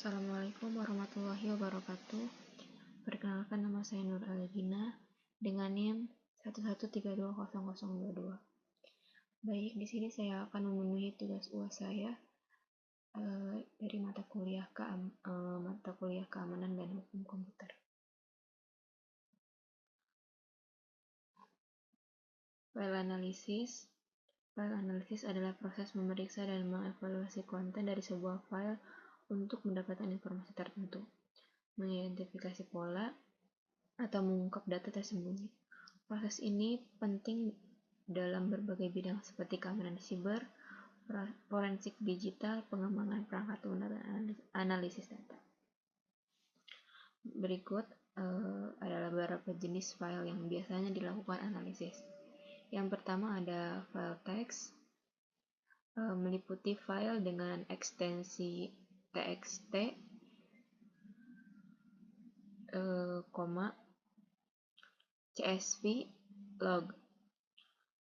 Assalamualaikum warahmatullahi wabarakatuh. Perkenalkan, nama saya Nur Alegina dengan NIM 113200022. Baik, di sini saya akan memenuhi tugas UAS saya dari mata kuliah Keamanan dan Hukum Komputer. File analisis. File analisis adalah proses memeriksa dan mengevaluasi konten dari sebuah file untuk mendapatkan informasi tertentu, mengidentifikasi pola, atau mengungkap data tersembunyi. Proses ini penting dalam berbagai bidang seperti keamanan siber, forensik digital, pengembangan perangkat lunak, dan analisis data. Berikut adalah beberapa jenis file yang biasanya dilakukan analisis. Yang pertama ada file teks, meliputi file dengan ekstensi txt, CSV, log.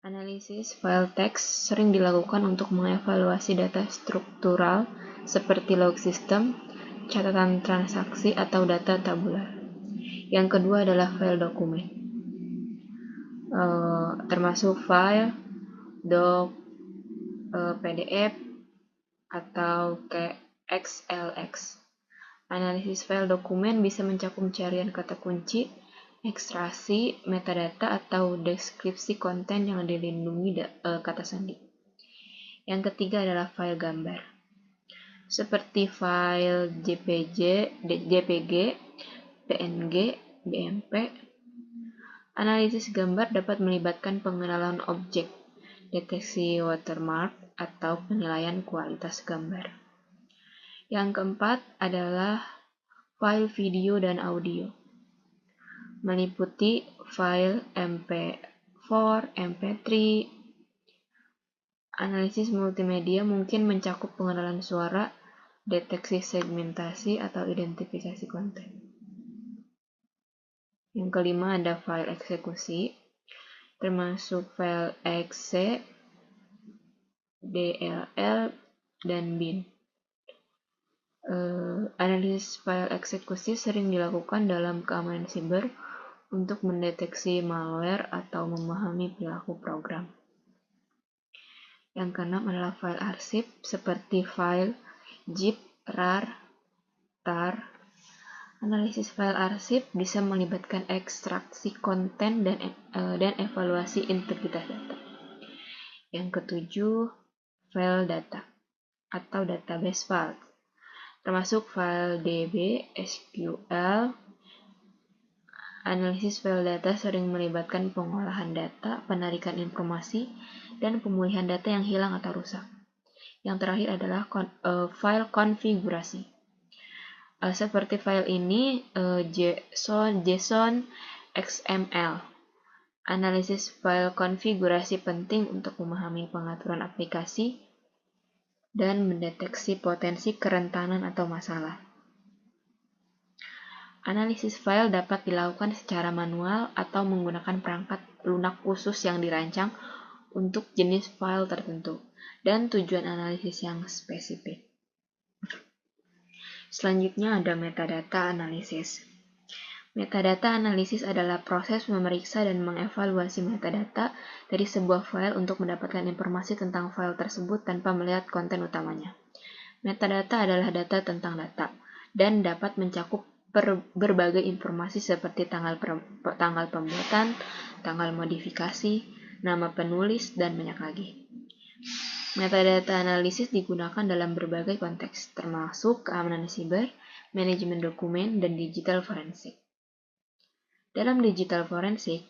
Analisis file teks sering dilakukan untuk mengevaluasi data struktural seperti log sistem, catatan transaksi, atau data tabular. Yang kedua adalah file dokumen, termasuk file, doc, PDF, atau XLX. Analisis file dokumen bisa mencakup pencarian kata kunci, ekstraksi, metadata, atau deskripsi konten yang dilindungi kata sandi. Yang ketiga adalah file gambar, seperti file JPG, PNG, BMP. Analisis gambar dapat melibatkan pengenalan objek, deteksi watermark, atau penilaian kualitas gambar. Yang keempat adalah file video dan audio, meliputi file MP4, MP3. Analisis multimedia mungkin mencakup pengenalan suara, deteksi segmentasi, atau identifikasi konten. Yang kelima ada file eksekusi, termasuk file exe, DLL, dan bin. Analisis file eksekusi sering dilakukan dalam keamanan siber untuk mendeteksi malware atau memahami perilaku program. Yang keenam adalah file arsip, seperti file zip, rar, tar. Analisis file arsip bisa melibatkan ekstraksi konten dan evaluasi integritas data. Yang ketujuh, file data atau database file, termasuk file DB, SQL. Analisis file data sering melibatkan pengolahan data, penarikan informasi, dan pemulihan data yang hilang atau rusak. Yang terakhir adalah file konfigurasi. Seperti file ini, JSON, XML. Analisis file konfigurasi penting untuk memahami pengaturan aplikasi dan mendeteksi potensi kerentanan atau masalah. Analisis file dapat dilakukan secara manual atau menggunakan perangkat lunak khusus yang dirancang untuk jenis file tertentu dan tujuan analisis yang spesifik. Selanjutnya ada metadata analisis. Metadata analisis adalah proses memeriksa dan mengevaluasi metadata dari sebuah file untuk mendapatkan informasi tentang file tersebut tanpa melihat konten utamanya. Metadata adalah data tentang data dan dapat mencakup berbagai informasi seperti tanggal pembuatan, tanggal modifikasi, nama penulis, dan banyak lagi. Metadata analisis digunakan dalam berbagai konteks, termasuk keamanan siber, manajemen dokumen, dan digital forensik. Dalam digital forensik,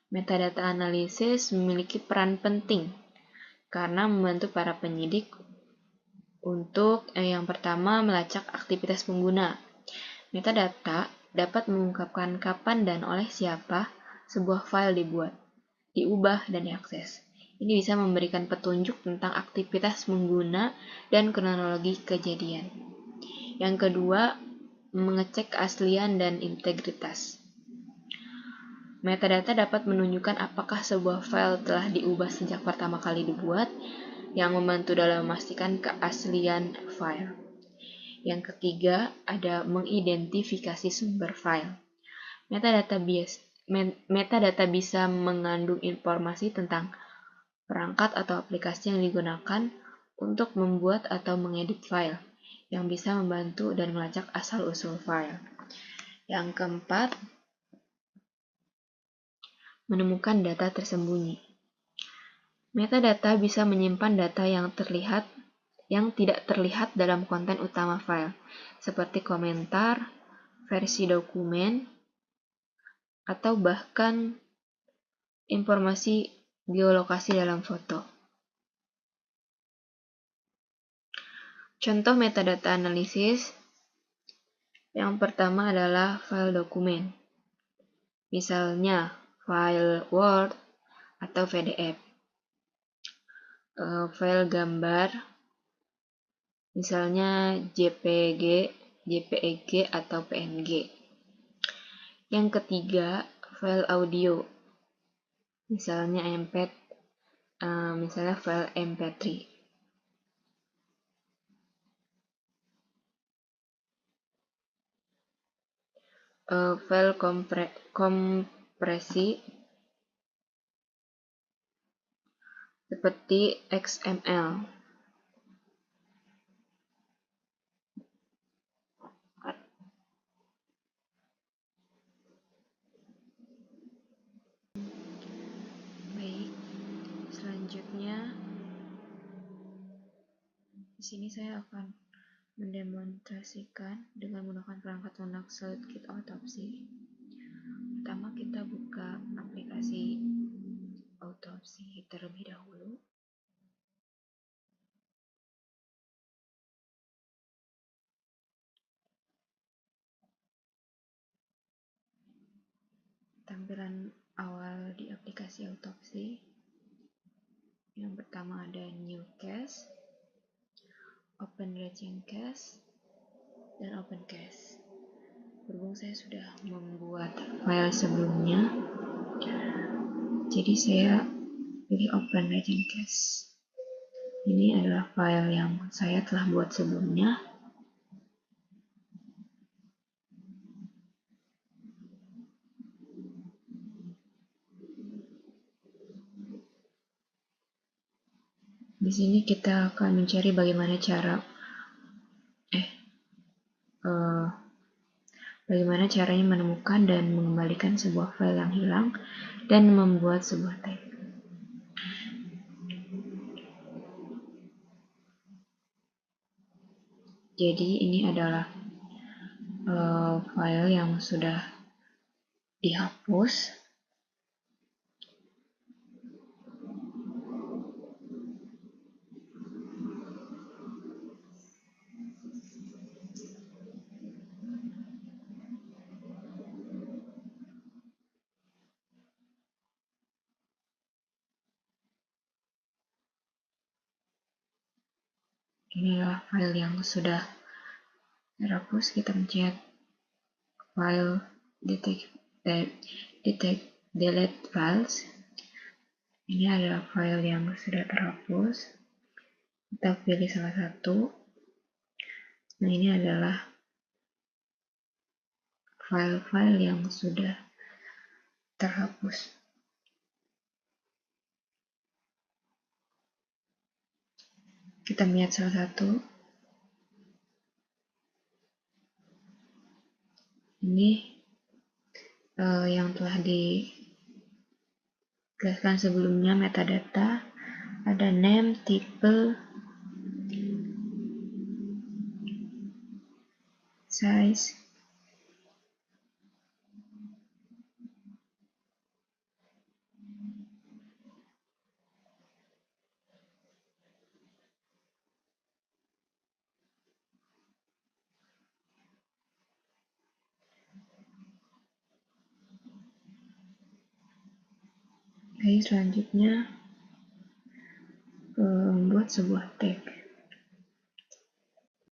metadata analisis memiliki peran penting karena membantu para penyidik untuk yang pertama melacak aktivitas pengguna. Metadata dapat mengungkapkan kapan dan oleh siapa sebuah file dibuat, diubah, dan diakses. Ini bisa memberikan petunjuk tentang aktivitas pengguna dan kronologi kejadian. Yang kedua, mengecek keaslian dan integritas. Metadata dapat menunjukkan apakah sebuah file telah diubah sejak pertama kali dibuat, yang membantu dalam memastikan keaslian file. Yang ketiga, ada mengidentifikasi sumber file. Metadata bisa mengandung informasi tentang perangkat atau aplikasi yang digunakan untuk membuat atau mengedit file, yang bisa membantu dan melacak asal-usul file. Yang keempat, menemukan data tersembunyi. Metadata bisa menyimpan data yang tidak terlihat dalam konten utama file, seperti komentar, versi dokumen, atau bahkan informasi geolokasi dalam foto. Contoh metadata analisis yang pertama adalah file dokumen, misalnya file Word atau PDF. File gambar, misalnya JPG, JPEG atau PNG. Yang ketiga, file audio, misalnya misalnya file MP3. File kompresi seperti XML. Baik, selanjutnya di sini saya akan mendemonstrasikan dengan menggunakan perangkat lunak SolidKit Autopsy. Pertama, kita buka aplikasi Autopsy terlebih dahulu. Tampilan awal di aplikasi Autopsy, yang pertama ada New Case, Open Legend Case, dan Open Case. Berhubung saya sudah membuat file sebelumnya, jadi saya pilih Open Legend Case. Ini adalah file yang saya telah buat sebelumnya. Di sini kita akan mencari bagaimana caranya menemukan dan mengembalikan sebuah file yang hilang dan membuat sebuah tag. Jadi ini adalah file yang sudah dihapus. Inilah file yang sudah terhapus. Kita mencet file delete files. Ini adalah file yang sudah terhapus. Kita pilih salah satu. Nah, ini adalah file-file yang sudah terhapus. Kita melihat salah satu. Ini yang telah dijelaskan sebelumnya, metadata. Ada name, tipe, size, selanjutnya membuat sebuah tag.